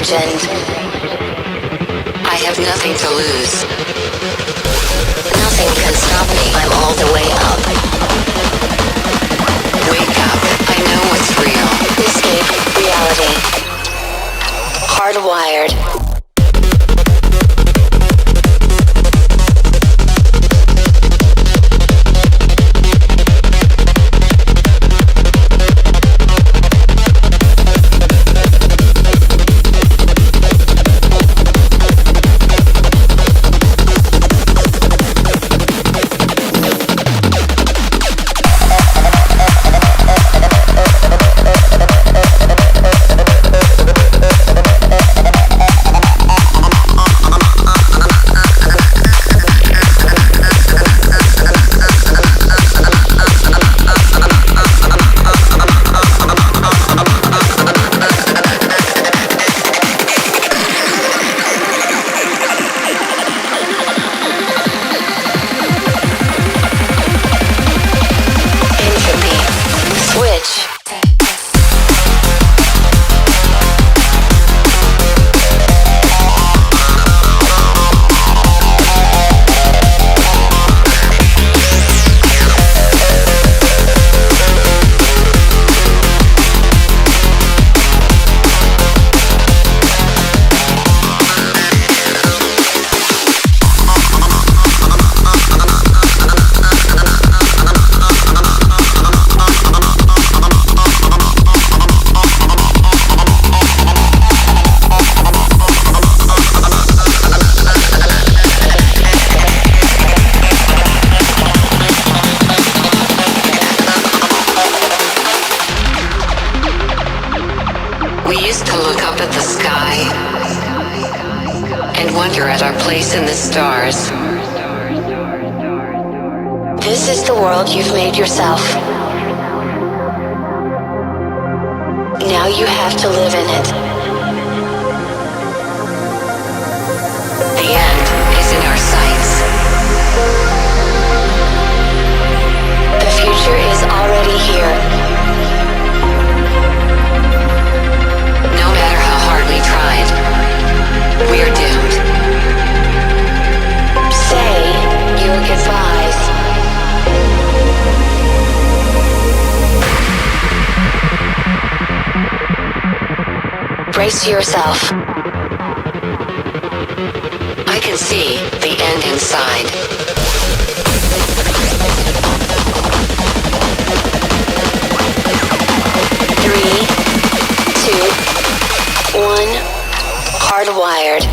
legend. I have nothing to lose. Nothing can stop me. I'm all the way up. Wake up. I know what's real. Escape reality. Hardwired. We used to look up at the sky and wonder at our place in the stars. This is the world you've made yourself. Now you have to live in it. The end is in our sights. The future is already here. No matter how hard we tried, we are doomed. Say your goodbyes. Brace yourself. I can see the end inside. Three, two, one. Hardwired.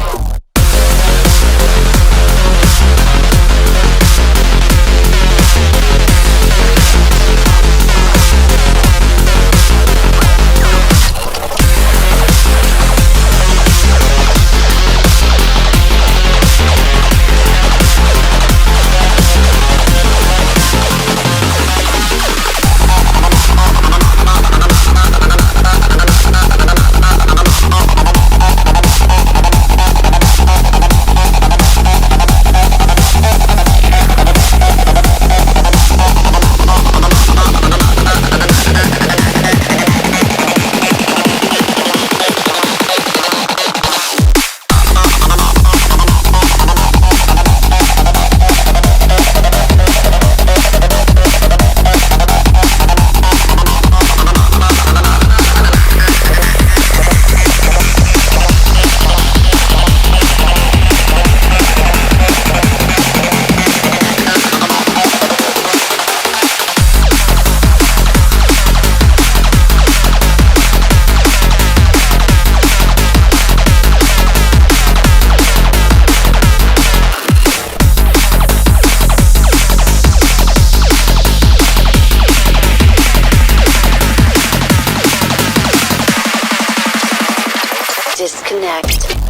Disconnect.